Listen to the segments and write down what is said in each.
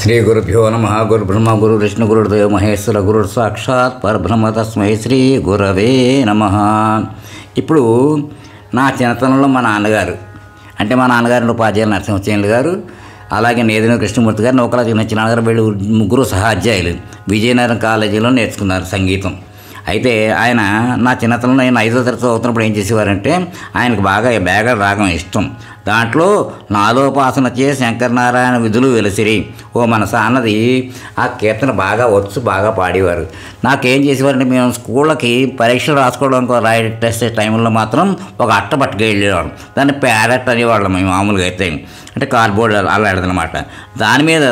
శ్రీ గురుభ్యో నమః. గురు బ్రహ్మ గురు విష్ణు గురుదేవ మహేశ్వర గురు సాక్షాత్ పరబ్రహ్మ తస్మై శ్రీ గురవే నమః. ఇప్పుడు నా చిన్నతనంలో మా నాన్నగారు అంటే మా నాన్నగారు ఉపాధ్యాయులు నరసింహచేనులు గారు, అలాగే నేదిన కృష్ణమూర్తి గారు, నౌకల చిన్నగారు వీళ్ళు ముగ్గురు సహాధ్యాయులు విజయనగరం కాలేజీలో నేర్చుకున్నారు సంగీతం. అయితే ఆయన నా చిన్నతనంలో నేను 5వ తరగతి చదువుతున్నప్పుడు ఏం చేసేవారంటే ఆయనకు బాగా బేగ రాగం ఇష్టం. దాంట్లో నాదోపాసనచే శంకరనారాయణ విధులు వెలసిరి ఓ మనస అన్నది ఆ కీర్తన బాగా బాగా పాడేవారు. నాకేం చేసేవారంటే మేము స్కూళ్ళకి పరీక్షలు రాసుకోవడానికి రాయడం టెస్ట్ టైంలో మాత్రం ఒక అట్ట పట్టుకు వెళ్ళేవాళ్ళం. దాన్ని ప్యారెట్ అనేవాళ్ళం మేము మామూలుగా అయితే, అంటే కార్డ్బోర్డ్ అలాడదనమాట. దాని మీద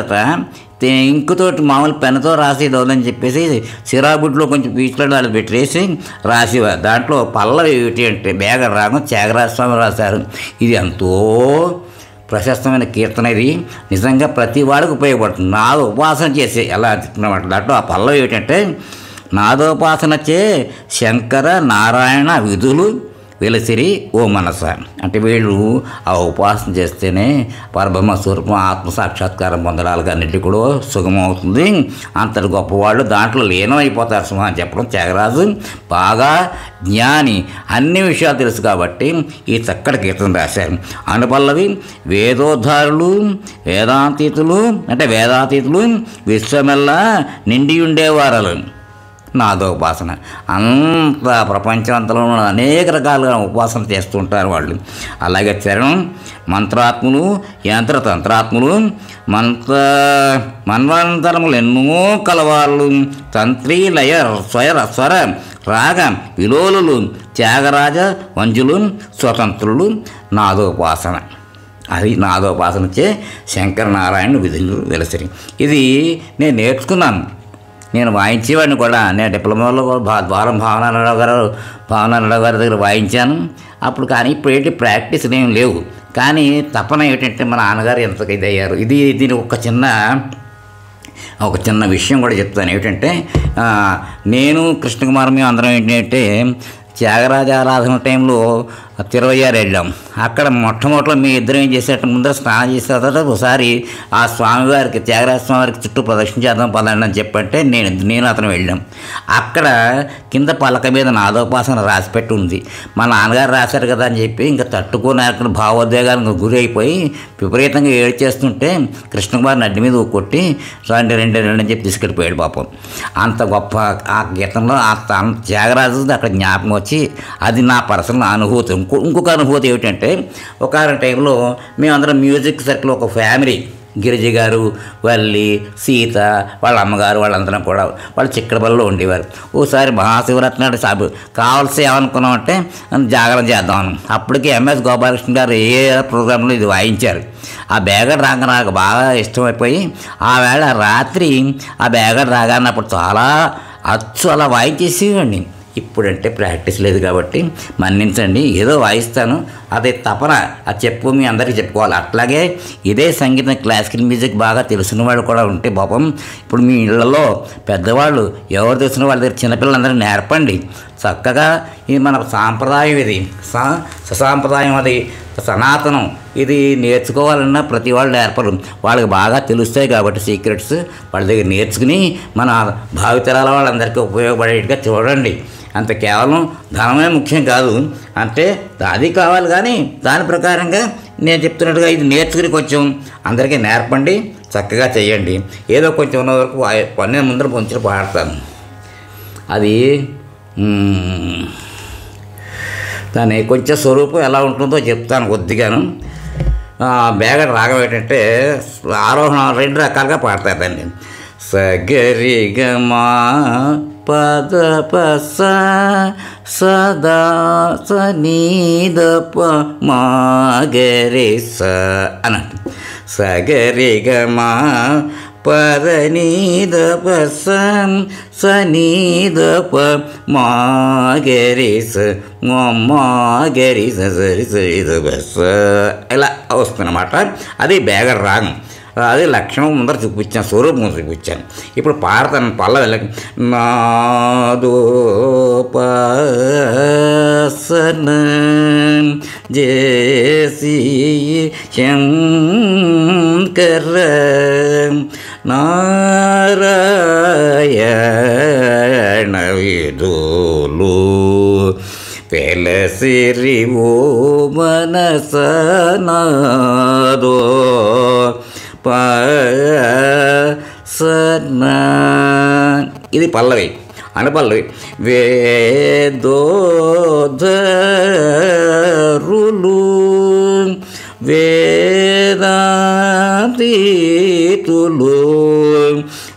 ఇంకుతోటి మామూలు పెన్నుతో రాసి దోదని చెప్పేసి సిరాబుడ్లో కొంచెం పీచులు అది పెట్టేసి రాసేవారు. దాంట్లో పల్లవి ఏమిటి అంటే బేగ రాగం త్యాగరాజ స్వామి రాశారు. ఇది ఎంతో ప్రశస్తమైన కీర్తన. ఇది నిజంగా ప్రతి వాడికి ఉపయోగపడుతుంది. నాదో ఉపాసన చేసి ఎలా అన్నమాట. దాంట్లో ఆ పల్లవి ఏమిటంటే నాదోపాసనచే శంకర నారాయణ విధులు వెలసిరి ఓ మనస. అంటే వీళ్ళు ఆ ఉపాసన చేస్తేనే పరబ్రహ్మ స్వరూపం ఆత్మసాక్షాత్కారం పొందడానికి అన్నిటి కూడా సుగమవుతుంది. అంతటి గొప్పవాళ్ళు దాంట్లో లీనమైపోతారు సుమా అని చెప్పడం త్యాగరాజు బాగా జ్ఞాని, అన్ని విషయాలు తెలుసు కాబట్టి ఈ చక్కటి కీర్తన రాశారు. అనుపల్లవి వేదోద్ధారులు వేదాతీతులు అంటే వేదాతీతులు విశ్వమెల్లా నిండి ఉండేవారలు నాదోపాసన. అంత ప్రపంచంలో అనేక రకాలుగా ఉపాసన చేస్తుంటారు వాళ్ళు. అలాగే చరణం మంత్రాత్ములు యంత్రతంత్రాత్ములు మన్వంతరములు ఎన్నో కలవాళ్ళు తంత్రి లయ స్వర రాగ విలోలులు త్యాగరాజ వంజులు స్వతంత్రులు నాదోపాసన. అది నాదోపాసనచే శంకరనారాయణ విధులు వెలసిరి. ఇది నేను నేర్చుకున్నాను. నేను వాయించేవాడిని కూడా. నేను డిప్లొమాలో భావనారాయణ గారి దగ్గర వాయించాను అప్పుడు. కానీ ఇప్పుడు ఏంటి ప్రాక్టీస్లు ఏం లేవు. కానీ తపన ఏమిటంటే మా నాన్నగారు ఎంతగా ఇదయ్యారు. దీని ఒక చిన్న విషయం కూడా చెప్తాను. ఏమిటంటే నేను కృష్ణకుమార్ మేము అందరం ఏంటంటే త్యాగరాజ ఆరాధన టైంలో 26 వెళ్ళాం. అక్కడ మొట్టమొదటిలో మీ ఇద్దరం ఏం చేసేట ముందర స్నానం చేసిన తర్వాత ఒకసారి ఆ స్వామివారికి త్యాగరాజ స్వామివారికి చుట్టూ ప్రదక్షిణ చేద్దాం పదండి అని చెప్పంటే నేను అతను వెళ్ళాం. అక్కడ కింద పలక మీద నాదోపాసన రాసిపెట్టి ఉంది. మా నాన్నగారు రాశారు కదా అని చెప్పి ఇంకా తట్టుకొని అక్కడ భావోద్వేగానికి గురి అయిపోయి విపరీతంగా ఏడ్చేస్తుంటే కృష్ణకుమార్ నడ్డి మీద కొట్టి రెండు అని చెప్పి తీసుకెళ్ళిపోయాడు పాపం. అంత గొప్ప ఆ గీతంలో ఆ త్యాగరాజు అక్కడ జ్ఞాపకం వచ్చి అది నా పర్సనల్ అనుభూతి. ఇంకొక అనుభూతి ఏమిటంటే ఒక టైంలో మేమందరం మ్యూజిక్ సర్కిల్ ఒక ఫ్యామిలీ, గిరిజ గారు వల్లి సీత వాళ్ళ అమ్మగారు వాళ్ళందరం కూడా వాళ్ళు చిక్కడబల్లో ఉండేవారు. ఓసారి మహాశివరాత్రి నాడు కావాల్సి ఏమనుకున్నామంటే జాగరణ చేద్దామని. అప్పటికి ఎంఎస్ గోపాలకృష్ణ గారు ఏ ప్రోగ్రాంలో ఇది వాయించారు. ఆ బేగడ రాగ నాకు బాగా ఇష్టమైపోయి ఆ వేళ రాత్రి ఆ బేగడ రాగాన్ని అప్పుడు చాలా అలా వాయించేసేవాడిని. ఇప్పుడంటే ప్రాక్టీస్ లేదు కాబట్టి మన్నించండి, ఏదో వాయిస్తాను. అదే తపన అది మీ అందరికీ చెప్పుకోవాలి. అట్లాగే ఇదే సంగీతం క్లాసికల్ మ్యూజిక్ బాగా తెలిసిన వాళ్ళు కూడా ఉంటే పాపం ఇప్పుడు మీ ఇళ్లలో పెద్దవాళ్ళు ఎవరు తెలిసిన వాళ్ళ దగ్గర చిన్నపిల్లలందరూ నేర్పండి. చక్కగా ఇది మన సాంప్రదాయం, ఇది ససాంప్రదాయం, అది సనాతనం. ఇది నేర్చుకోవాలన్నా ప్రతి వాళ్ళు నేర్పరు. వాళ్ళకి బాగా తెలుస్తాయి కాబట్టి సీక్రెట్స్ వాళ్ళ దగ్గర నేర్చుకుని మన భావితరాల వాళ్ళందరికీ ఉపయోగపడేట్టుగా చూడండి. అంత కేవలం ధనమే ముఖ్యం కాదు, అంటే అది కావాలి. కానీ దాని ప్రకారంగా నేను చెప్తున్నట్టుగా ఇది నేర్చుకుని కొంచెం అందరికీ నేర్పండి, చక్కగా చేయండి. ఏదో కొంచెం ఉన్న వరకు నేను ముందర కొంచెం పాడతాను. అది దాని కొంచెం స్వరూపం ఎలా ఉంటుందో చెప్తాను కొద్దిగాను. బేగడ రాగం ఏంటంటే ఆరోహణ 2 రకాలుగా పాడతారు దాన్ని. సగరిగమా పద పస సదా సనీదప మాగరి స అన్నట్టు. సగరిగమా పదనీదప సనీదప మాగరి స మాగరి సరి సరిదప ఇలా వస్తుందన్నమాట. అది బేగడ రాగం. అది లక్షణం ముందర చూపించాను, స్వరూపం చూపించాను. ఇప్పుడు పాడతాను పల్లవి. నాదోపాసన జేసి శంకర నారాయణ విధులు వెలసిరి ఓ మనసనాదో పసన. ఇది పల్లవి. అనుపల్లవి. వేదోధరులు వేదాతీతులు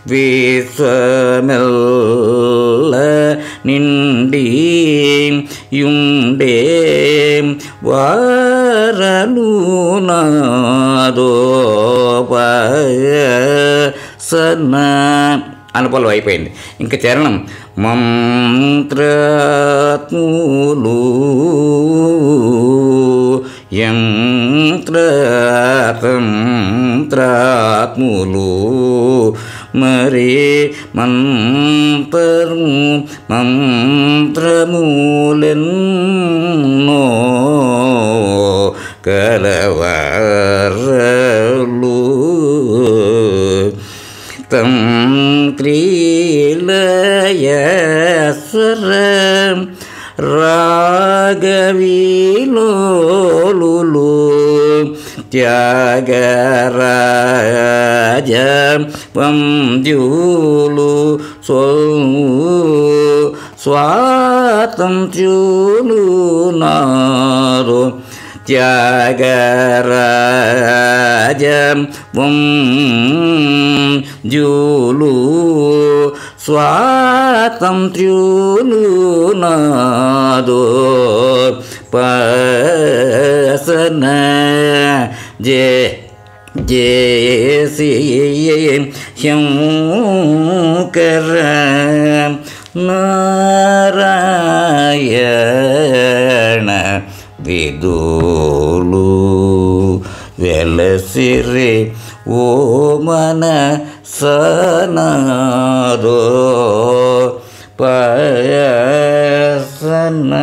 విశ్వమెల్ల నిండి యుండే వారలు నాదోపసన. అనుపలం అయిపోయింది. ఇంకా చరణం. మంత్రత్ములు యంత్రతంత్రాత్ములు మరి మంత్రములెన్నో కలవరలు తంత్రిలయస్వర రాగవిలోలులు త్యాగరాజ వంద్యులు స్వాతంత్ర్యులు నారు త్యాగరాజ వంద్యులు స్వాతంత్ర్యులు నాదో పసన. జేసి శంకర నారాయణ విధులు వెలసిరి ఓ మనసనాదో పసన.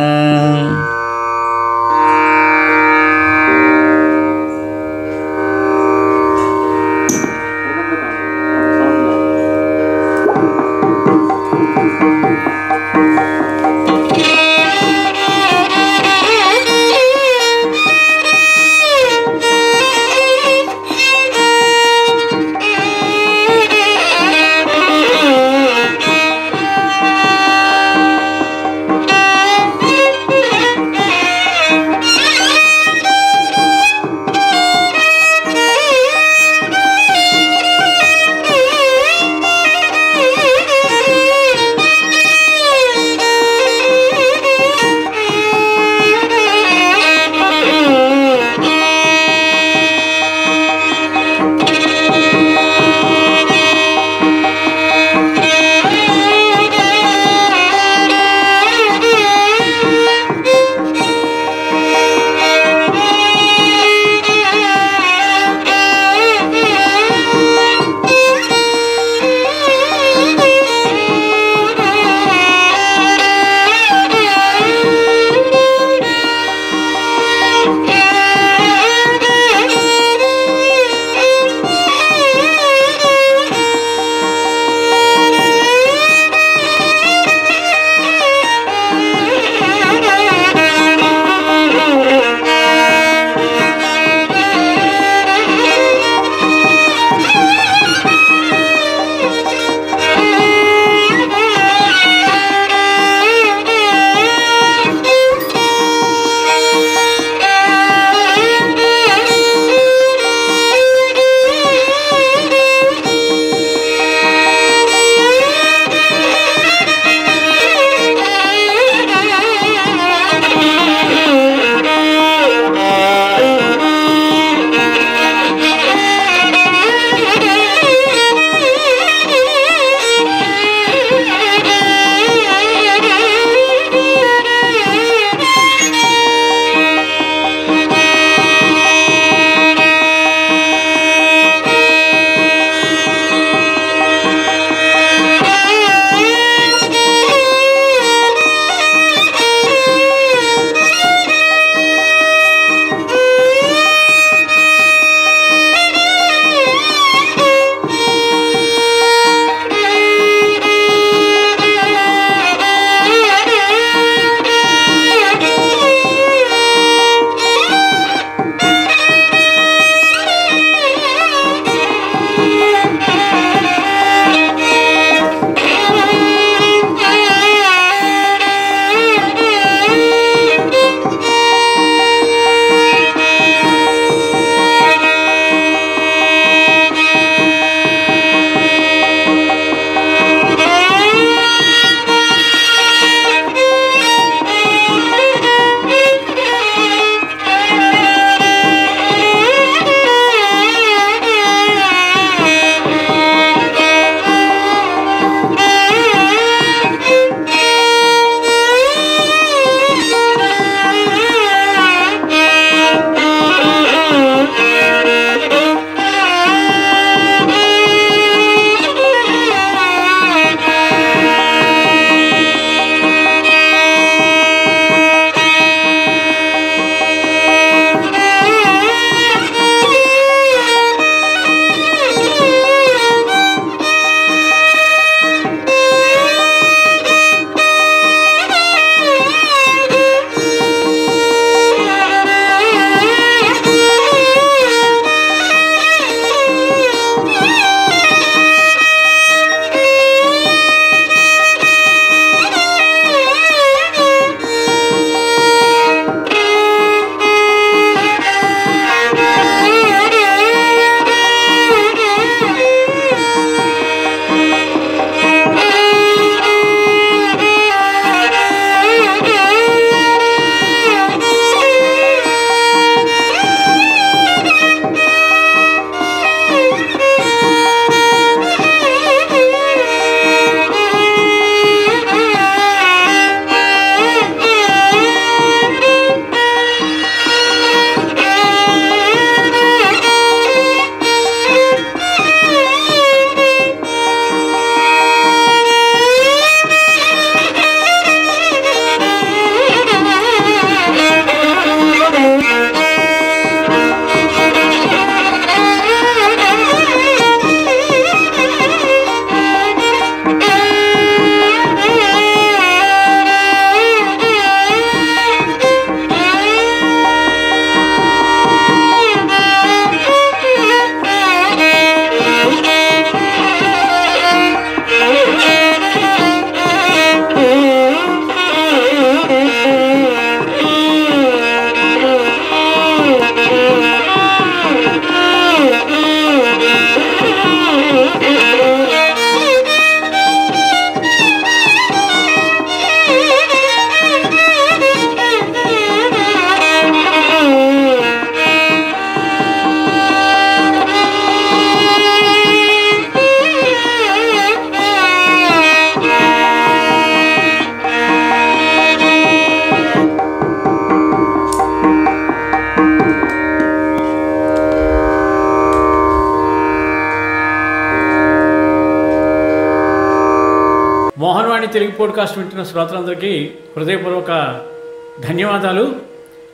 మోహన్వాణి తెలుగు పోడ్కాస్ట్ వింటున్న శ్రోతలందరికీ హృదయపూర్వక ధన్యవాదాలు.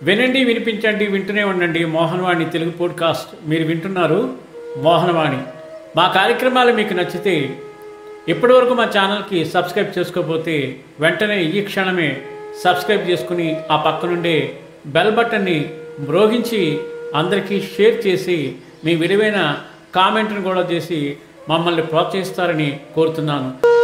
వినండి, వినిపించండి, వింటూనే ఉండండి. మోహన్వాణి తెలుగు పోడ్కాస్ట్ మీరు వింటున్నారు. మోహన్వాణి. మా కార్యక్రమాలు మీకు నచ్చితే ఇప్పటివరకు మా ఛానల్కి సబ్స్క్రైబ్ చేసుకోకపోతే వెంటనే ఈ క్షణమే సబ్స్క్రైబ్ చేసుకుని ఆ పక్కనుండే బెల్ బటన్ని మ్రోగించి అందరికీ షేర్ చేసి మీ విలువైన కామెంట్ను కూడా చేసి మమ్మల్ని ప్రోత్సహిస్తారని కోరుతున్నాను.